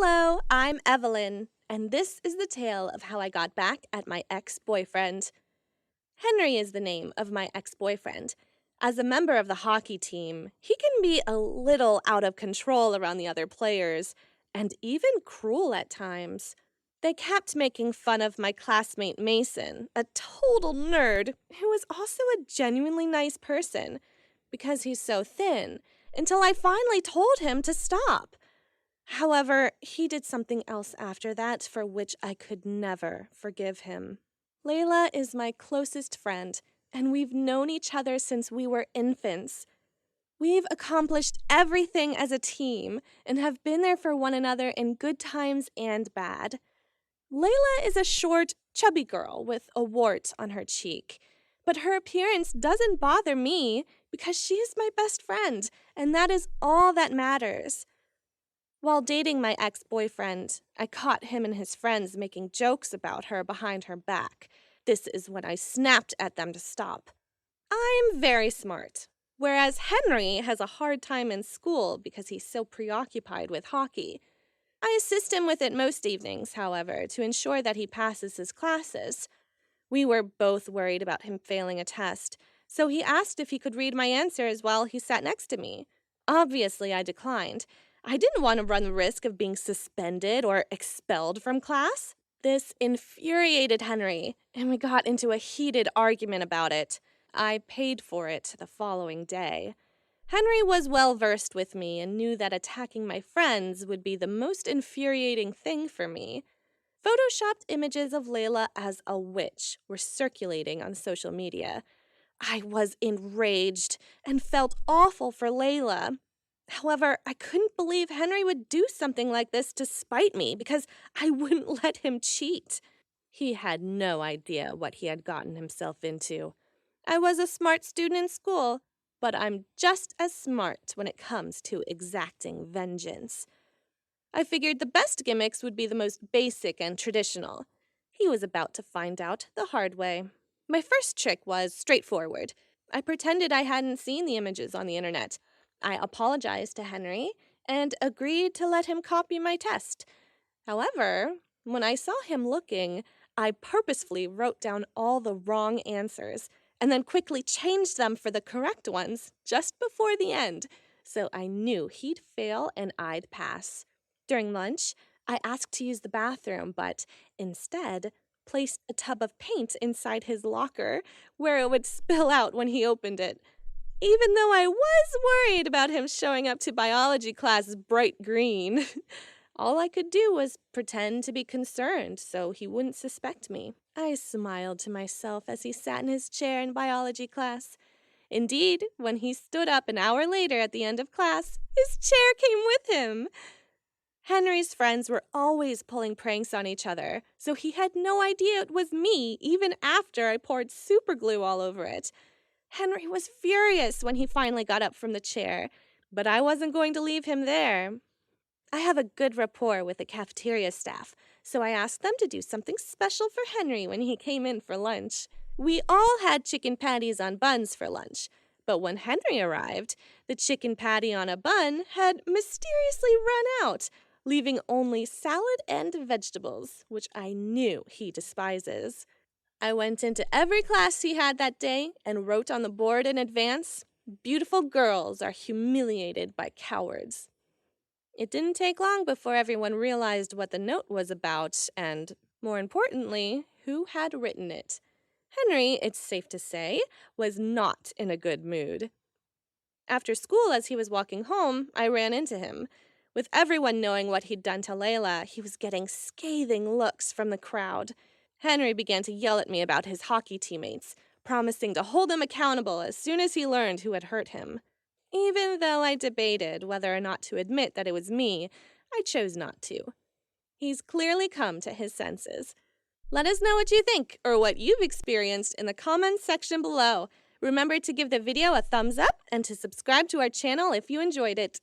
Hello, I'm Evelyn, and this is the tale of how I got back at my ex-boyfriend. Henry is the name of my ex-boyfriend. As a member of the hockey team, he can be a little out of control around the other players, and even cruel at times. They kept making fun of my classmate Mason, a total nerd who was also a genuinely nice person, because he's so thin, until I finally told him to stop. However, he did something else after that for which I could never forgive him. Layla is my closest friend, and we've known each other since we were infants. We've accomplished everything as a team and have been there for one another in good times and bad. Layla is a short, chubby girl with a wart on her cheek, but her appearance doesn't bother me because she is my best friend, and that is all that matters. While dating my ex-boyfriend, I caught him and his friends making jokes about her behind her back. This is when I snapped at them to stop. I'm very smart, whereas Henry has a hard time in school because he's so preoccupied with hockey. I assist him with it most evenings, however, to ensure that he passes his classes. We were both worried about him failing a test, so he asked if he could read my answers while he sat next to me. Obviously, I declined. I didn't want to run the risk of being suspended or expelled from class. This infuriated Henry, and we got into a heated argument about it. I paid for it the following day. Henry was well versed with me and knew that attacking my friends would be the most infuriating thing for me. Photoshopped images of Layla as a witch were circulating on social media. I was enraged and felt awful for Layla. However, I couldn't believe Henry would do something like this to spite me because I wouldn't let him cheat. He had no idea what he had gotten himself into. I was a smart student in school, but I'm just as smart when it comes to exacting vengeance. I figured the best gimmicks would be the most basic and traditional. He was about to find out the hard way. My first trick was straightforward. I pretended I hadn't seen the images on the internet. I apologized to Henry and agreed to let him copy my test. However, when I saw him looking, I purposefully wrote down all the wrong answers and then quickly changed them for the correct ones just before the end, so I knew he'd fail and I'd pass. During lunch, I asked to use the bathroom, but instead placed a tub of paint inside his locker where it would spill out when he opened it. Even though I was worried about him showing up to biology class bright green, all I could do was pretend to be concerned so he wouldn't suspect me. I smiled to myself as he sat in his chair in biology class. Indeed, when he stood up an hour later at the end of class, his chair came with him. Henry's friends were always pulling pranks on each other, so he had no idea it was me even after I poured super glue all over it. Henry was furious when he finally got up from the chair, but I wasn't going to leave him there. I have a good rapport with the cafeteria staff, so I asked them to do something special for Henry when he came in for lunch. We all had chicken patties on buns for lunch, but when Henry arrived, the chicken patty on a bun had mysteriously run out, leaving only salad and vegetables, which I knew he despises. I went into every class he had that day and wrote on the board in advance, "Beautiful girls are humiliated by cowards." It didn't take long before everyone realized what the note was about and, more importantly, who had written it. Henry, it's safe to say, was not in a good mood. After school, as he was walking home, I ran into him. With everyone knowing what he'd done to Layla, he was getting scathing looks from the crowd. Henry began to yell at me about his hockey teammates, promising to hold him accountable as soon as he learned who had hurt him. Even though I debated whether or not to admit that it was me, I chose not to. He's clearly come to his senses. Let us know what you think or what you've experienced in the comments section below. Remember to give the video a thumbs up and to subscribe to our channel if you enjoyed it.